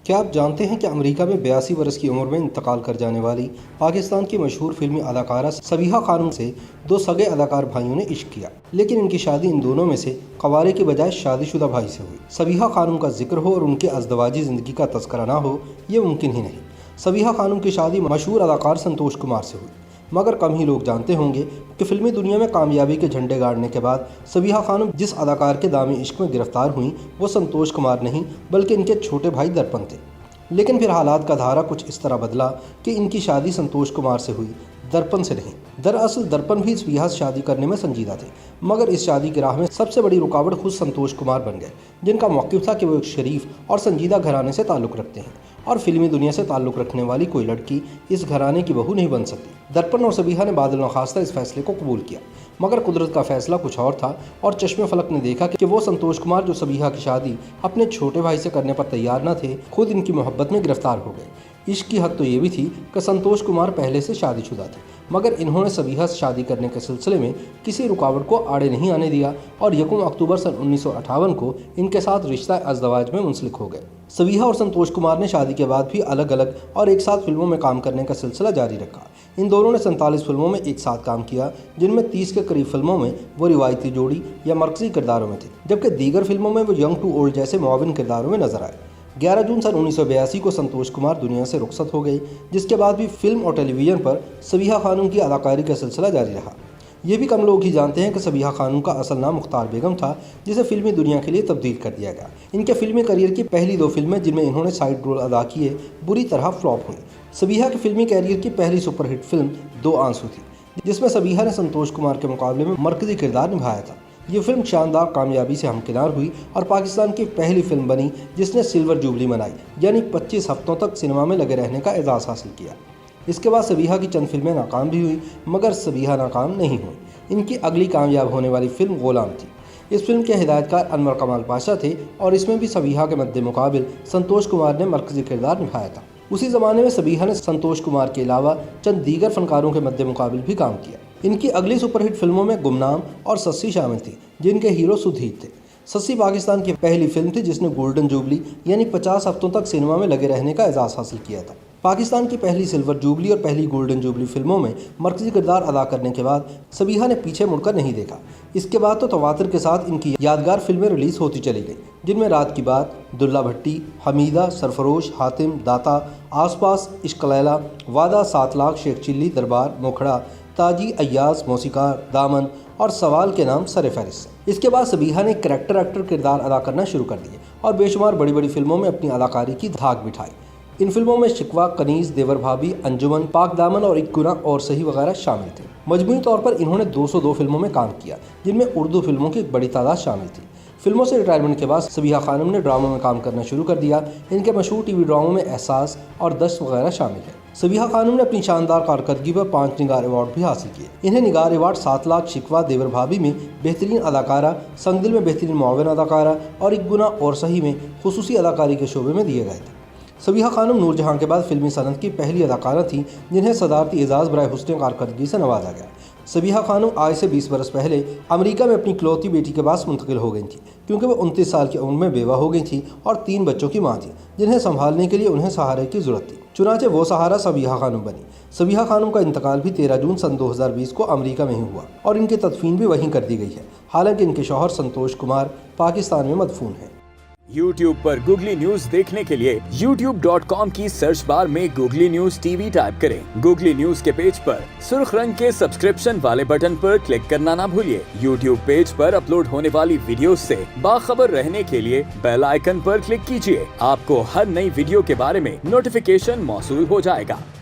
क्या आप जानते हैं कि अमेरिका में 82 वर्ष की उम्र में इंतकाल कर जाने वाली पाकिस्तान की मशहूर फिल्मी अदाकारा सबीहा खानम से दो सगे अदाकार भाइयों ने इश्क किया, लेकिन इनकी शादी इन दोनों में से कवारे के बजाय शादीशुदा भाई से हुई। सबीहा खानम का जिक्र हो और उनके अज़दवाजी ज़िंदगी का तज़किरा ना हो, ये मुमकिन ही नहीं। सबीहा खानम की शादी मशहूर अदाकार संतोष कुमार से हुई, मगर कम ही लोग जानते होंगे कि फिल्मी दुनिया में कामयाबी के झंडे गाड़ने के बाद सबीहा खानम जिस अदाकार के दामी इश्क में गिरफ्तार हुई वो संतोष कुमार नहीं बल्कि इनके छोटे भाई दर्पण थे। लेकिन फिर हालात का धारा कुछ इस तरह बदला कि इनकी शादी संतोष कुमार से हुई, दर्पण से नहीं। दरअसल दर्पण भी सबीहा से शादी करने में संजीदा थे, मगर इस शादी की राह में सबसे बड़ी रुकावट खुद संतोष कुमार बन गए, जिनका मौक़िफ़ था कि वो एक शरीफ और संजीदा घराने से ताल्लुक़ रखते हैं और फिल्मी दुनिया से ताल्लुक़ रखने वाली कोई लड़की इस घराने की बहू नहीं बन सकती। दर्पण और सबीहा ने बादल नखास्ता इस फैसले को कबूल किया, मगर कुदरत का फैसला कुछ और था और चश्मे फलक ने देखा कि वो संतोष कुमार जो सबीहा की शादी अपने छोटे भाई से करने पर तैयार न थे, खुद इनकी मोहब्बत में गिरफ्तार हो गए। इश्क की हद तो ये भी थी कि संतोष कुमार पहले से शादीशुदा थे, मगर इन्होंने सबीहा से शादी करने के सिलसिले में किसी रुकावट को आड़े नहीं आने दिया और 1 अक्टूबर सन 1958 को इनके साथ रिश्ता अज़दवाज में मुंसलिक हो गए। सबीहा और संतोष कुमार ने शादी के बाद भी अलग अलग और एक साथ फिल्मों में काम करने का सिलसिला जारी रखा। इन दोनों ने 47 फिल्मों में एक साथ काम किया, जिनमें 30 के करीब फिल्मों में वो रिवायती जोड़ी या मरकजी किरदारों में थे, जबकि दीगर फिल्मों में वो यंग टू ओल्ड जैसे मुआविन किरदारों में नजर आए। 11 जून सन 1982 को संतोष कुमार दुनिया से रुखसत हो गए, जिसके बाद भी फिल्म और टेलीविज़न पर सबीहा खानम की अदाकारी का सिलसिला जारी रहा। ये भी कम लोग ही जानते हैं कि सबीहा खानम का असल नाम मुख्तार बेगम था, जिसे फिल्मी दुनिया के लिए तब्दील कर दिया गया। इनके फिल्मी करियर की पहली 2 फिल्में जिनमें इन्होंने साइड रोल अदा किए, बुरी तरह फ्लॉप हुई। सबीहा की फिल्मी कैरियर की पहली सुपरहिट फिल्म 2 आंसू थी, जिसमें सबीहा ने संतोष कुमार के मुकाबले में मरकजी किरदार निभाया था। ये फिल्म शानदार कामयाबी से हमकिनार हुई और पाकिस्तान की पहली फिल्म बनी जिसने सिल्वर जुबली मनाई, यानी 25 हफ्तों तक सिनेमा में लगे रहने का एजाज़ हासिल किया। इसके बाद सबीहा की चंद फिल्में नाकाम भी हुई, मगर सबीहा नाकाम नहीं हुई। इनकी अगली कामयाब होने वाली फिल्म गुलाम थी। इस फिल्म के हिदायतकार अनवर कमाल पाशा थे और इसमें भी सबीहा के मद्दे मुकाबिल संतोष कुमार ने मरकजी किरदार निभाया था। उसी ज़माने में सबीहा ने संतोष कुमार के अलावा चंद दीगर फनकारों के मद्दे मुकाबिल भी काम किया। इनकी अगली सुपरहिट फिल्मों में गुमनाम और सस्सी शामिल थी, जिनके हीरो सुधीर थे। सस्सी पाकिस्तान की पहली फिल्म थी जिसने गोल्डन जुबली यानी 50 हफ्तों तक सिनेमा में लगे रहने का एजाज़ हासिल किया था। पाकिस्तान की पहली सिल्वर जुबली और पहली गोल्डन जुबली फिल्मों में मरकजी किरदार अदा करने के बाद सबीहा ने पीछे मुड़कर नहीं देखा। इसके बाद तो तवातर के साथ इनकी यादगार फिल्में रिलीज़ होती चली गई, जिनमें रात की बात, दुल्ला भट्टी, हमीदा, सरफरोश, हातिम, दाता, आसपास, इश्क लैला, वादा, 7 लाख, शेख चिल्ली, दरबार, मोखड़ा, ताजी, अय्याज, मौसीकार, दामन और सवाल के नाम सर फहरिस्त। इसके बाद सबीहा ने करैक्टर एक्टर किरदार अदा करना शुरू कर दिए और बेशुमार बड़ी बड़ी फिल्मों में अपनी अदाकारी की धाक बिठाई। इन फिल्मों में शिकवा, कनीज़, देवर भाभी, अंजुमन, पाक दामन और एक गुना और सही वगैरह शामिल थे। मजमूई तौर पर इन्होंने 202 फिल्मों में काम किया, जिनमें उर्दू फिल्मों की एक बड़ी तादाद शामिल थी। फिल्मों से रिटायरमेंट के बाद सबीहा खानम ने ड्रामों में काम करना शुरू कर दिया। इनके मशहूर टीवी ड्रामों में एहसास और दस्त वगैरह शामिल है। सबीहा खानम ने अपनी शानदार कारकर्दगी पर 5 निगार अवार्ड भी हासिल किए। इन्हें निगार अवार्ड 7 लाख, शिकवा, देवर भाभी में बेहतरीन अदाकारा, संगदिल में बेहतरीन मुआविन अदाकारा और एक गुना और सही में खुसूसी अदाकारी के शोबे में दिए गए थे। सबीहा खानम नूरजहां के बाद फिल्मी सनत की पहली अदाकारा थी जिन्हें सदारती एजाज़ बराए हुस्न कारकर्दगी से नवाजा गया। सबीहा खानम आज से 20 बरस पहले अमेरिका में अपनी इकलौती बेटी के पास मुंतकिल हो गई थी, क्योंकि वो 29 साल की उम्र में बेवा हो गई थी और 3 बच्चों की माँ थी, जिन्हें संभालने के लिए उन्हें सहारे की ज़रूरत थी। चुनांचे वो सहारा सबीहा खानम बनी। सबीहा खानम का इंतकाल भी 13 जून सन 2020 को अमेरिका में ही हुआ और इनकी तदफीन भी वहीं कर दी गई है। हालांकि इनके शौहर संतोष कुमार पाकिस्तान में मदफून हैं। YouTube पर गूगली न्यूज देखने के लिए youtube.com की सर्च बार में गूगली न्यूज टीवी टाइप करें। गूगली न्यूज के पेज पर सुर्ख रंग के सब्सक्रिप्शन वाले बटन पर क्लिक करना ना भूलिए। YouTube पेज पर अपलोड होने वाली वीडियोस से बाखबर रहने के लिए बेल आइकन पर क्लिक कीजिए। आपको हर नई वीडियो के बारे में नोटिफिकेशन मौसूल हो जाएगा।